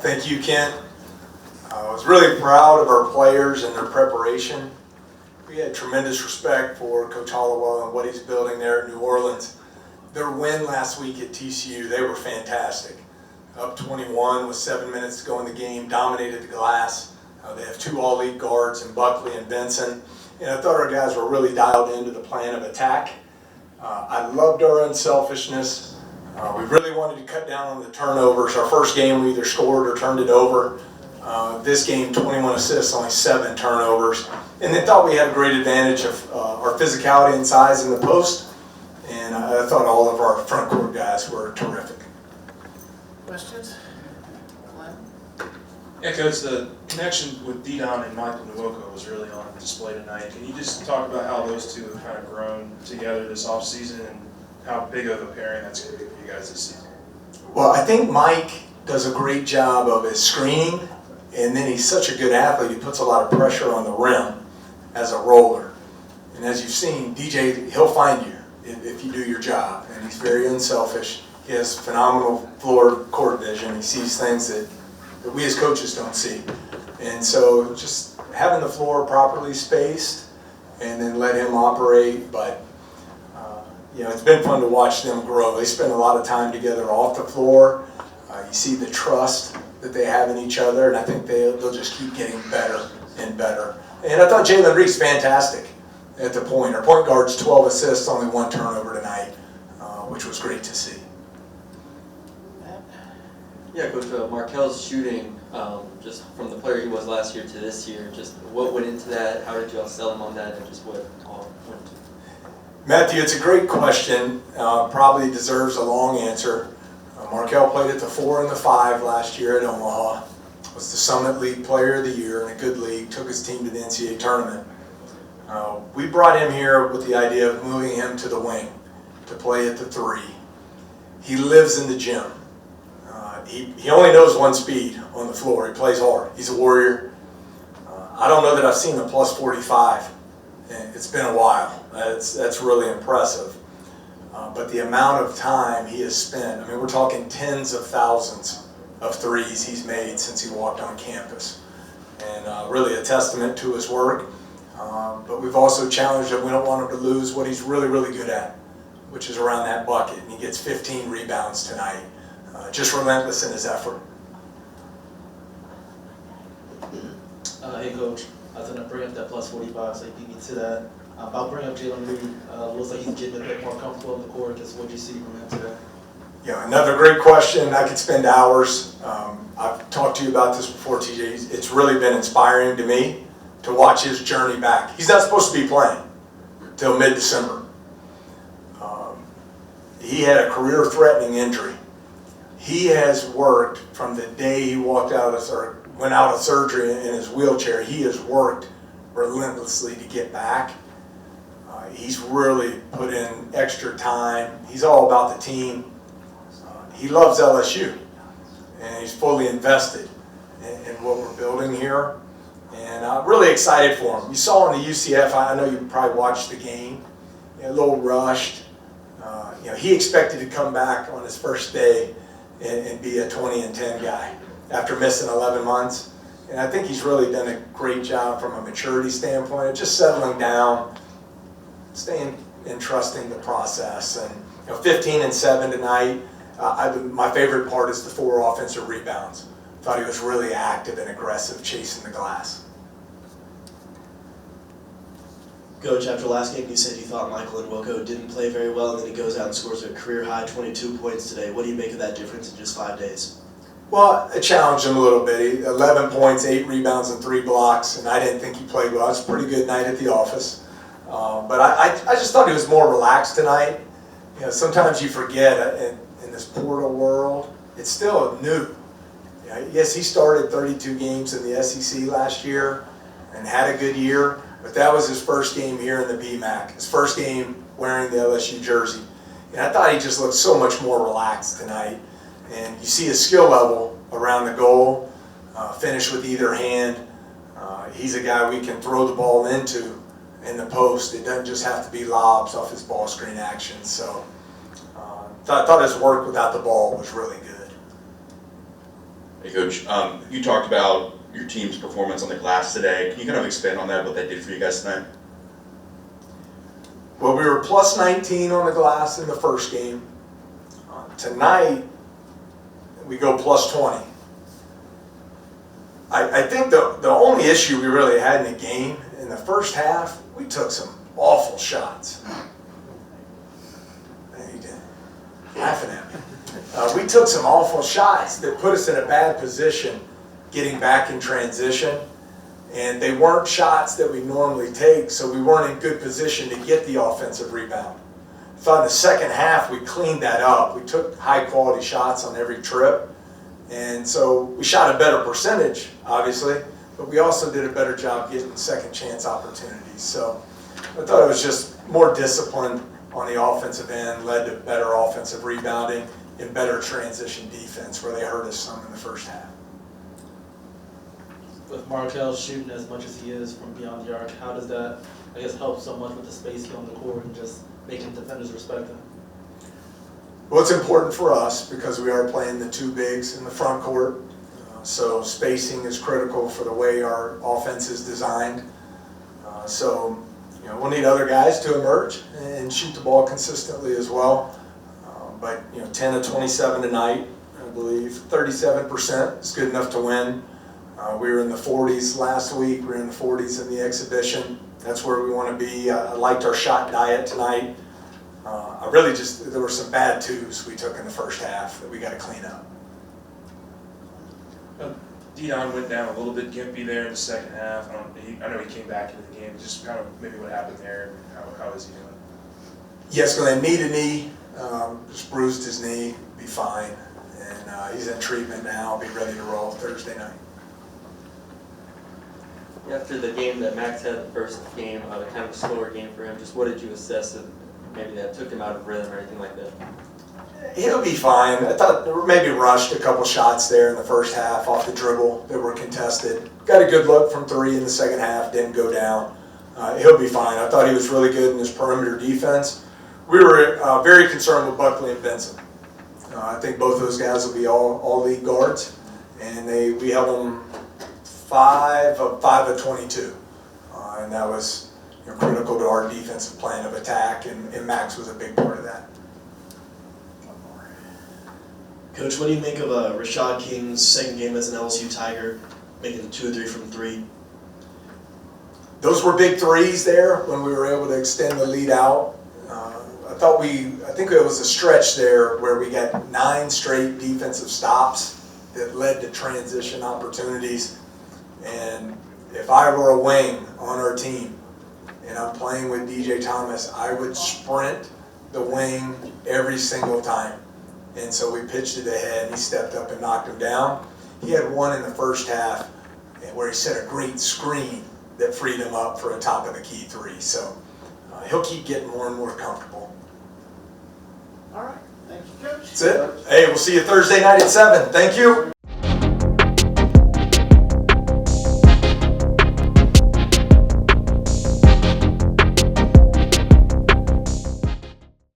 Thank you, Kent. I was really proud of our players and their preparation. We had tremendous respect for Coach Hollowell and what he's building there at New Orleans. Their win last week at TCU, they were fantastic. Up 21 with 7 minutes to go in the game, dominated the glass. They have two all-league guards in Buckley and Benson. And I thought our guys were really dialed into the plan of attack. I loved our unselfishness. We really wanted to cut down on the turnovers. Our first game we either scored or turned it over. This game, 21 assists, only 7 turnovers. And they thought we had a great advantage of our physicality and size in the post. And I thought all of our front court guys were terrific. Questions? Glenn? Yeah, Coach, the connection with Didon and Michael Nwoko was really on display tonight. Can you just talk about how those two have kind of grown together this offseason and how big of a pairing that's going to be for you guys this season? Well, I think Mike does a great job of his screening, and then he's such a good athlete, he puts a lot of pressure on the rim as a roller. And as you've seen, DJ, he'll find you if you do your job, and he's very unselfish. He has phenomenal floor court vision. He sees things that we as coaches don't see. And so just having the floor properly spaced and then let him operate. But it's been fun to watch them grow. They spend a lot of time together off the floor. You see the trust that they have in each other, and I think they'll just keep getting better and better. And I thought Jalen Reed's fantastic at the point. Our point guard's 12 assists, only 1 turnover tonight, which was great to see. Yeah, Coach, Markel's shooting, just from the player he was last year to this year, just what went into that? How did you all sell him on that, and just what all went into it? Matthew, it's a great question. Probably deserves a long answer. Markel played at the 4 and the 5 last year at Omaha. Was the Summit League Player of the Year in a good league. Took his team to the NCAA tournament. We brought him here with the idea of moving him to the wing to play at the 3. He lives in the gym. He only knows one speed on the floor. He plays hard. He's a warrior. I don't know that I've seen a plus 45. It's been a while. That's really impressive. But the amount of time he has spent, we're talking tens of thousands of threes he's made since he walked on campus. And really a testament to his work. But we've also challenged him. We don't want him to lose what he's really, really good at, which is around that bucket. And he gets 15 rebounds tonight. Just relentless in his effort. Hey, Coach. I was going to bring up that plus 45, so you beat me to that. I'll bring up Jalen Reed. Looks like he's getting a bit more comfortable on the court. Just what you see from him today? Yeah, another great question. I could spend hours. I've talked to you about this before, TJ. It's really been inspiring to me to watch his journey back. He's not supposed to be playing till mid-December. He had a career-threatening injury. He has worked from the day he went out of surgery in his wheelchair. He has worked relentlessly to get back. He's really put in extra time. He's all about the team. He loves LSU, and he's fully invested in what we're building here. And I'm really excited for him. You saw in the UCF, I know you probably watched the game, a little rushed. He expected to come back on his first day and be a 20 and 10 guy after missing 11 months. And I think he's really done a great job from a maturity standpoint, just settling down, staying and trusting the process. And 15 and 7 tonight. My favorite part is the 4 offensive rebounds. Thought he was really active and aggressive, chasing the glass. Coach, after last game, you said you thought Michael Nwoko didn't play very well, and then he goes out and scores a career-high 22 points today. What do you make of that difference in just 5 days? Well, I challenged him a little bit. 11 points, 8 rebounds, and 3 blocks, and I didn't think he played well. It was a pretty good night at the office. But I just thought he was more relaxed tonight. Sometimes you forget in this portal world, it's still new. Yes, he started 32 games in the SEC last year and had a good year, but that was his first game here in the BMAC, his first game wearing the LSU jersey. And I thought he just looked so much more relaxed tonight. And you see his skill level around the goal, finish with either hand. He's a guy we can throw the ball into in the post. It doesn't just have to be lobs off his ball screen action. So I thought his work without the ball was really good. Hey, Coach. You talked about your team's performance on the glass today. Can you kind of expand on that, what that did for you guys tonight? Well, we were plus 19 on the glass in the first game. Tonight, we go plus 20. I think the only issue we really had in the game, in the first half, we took some awful shots. You did. Laughing at me. We took some awful shots that put us in a bad position getting back in transition. And they weren't shots that we normally take, so we weren't in good position to get the offensive rebound. I thought in the second half we cleaned that up. We took high quality shots on every trip. And so we shot a better percentage, obviously, but we also did a better job getting second chance opportunities. So I thought it was just more discipline on the offensive end, led to better offensive rebounding and better transition defense where they hurt us some in the first half. With Markel shooting as much as he is from beyond the arc, how does that, I guess, help so much with the spacing on the court and just making defenders respect him? Well, it's important for us because we are playing the two bigs in the front court. So spacing is critical for the way our offense is designed. So we'll need other guys to emerge and shoot the ball consistently as well. But 10 of 27 tonight, I believe 37% is good enough to win. We were in the 40s last week. We were in the 40s in the exhibition. That's where we want to be. I liked our shot diet tonight. There were some bad twos we took in the first half that we got to clean up. D-Don went down a little bit gimpy there in the second half. I know he came back into the game. Just kind of maybe what happened there and how is he doing? Yes, Glenn, knee to knee. Just bruised his knee. Be fine. And he's in treatment now. Be ready to roll Thursday night. After the game that Max had, the first game, kind of a slower game for him, just what did you assess of maybe that took him out of rhythm or anything like that? He'll be fine. I thought maybe rushed a couple shots there in the first half off the dribble that were contested. Got a good look from three in the second half, didn't go down. He'll be fine. I thought he was really good in his perimeter defense. We were very concerned with Buckley and Benson. I think both those guys will be all league guards, and we held them 5 of 22, and that was critical to our defensive plan of attack, and Max was a big part of that. Coach, what do you make of Rashad King's second game as an LSU Tiger, making 2 or 3 from 3? Those were big threes there when we were able to extend the lead out. I think it was a stretch there where we got 9 straight defensive stops that led to transition opportunities. And if I were a wing on our team and I'm playing with DJ Thomas, I would sprint the wing every single time. And so we pitched it ahead, and he stepped up and knocked him down. He had one in the first half where he set a great screen that freed him up for a top of the key 3. So he'll keep getting more and more comfortable. All right. Thank you, Coach. That's it. Hey, we'll see you Thursday night at 7. Thank you.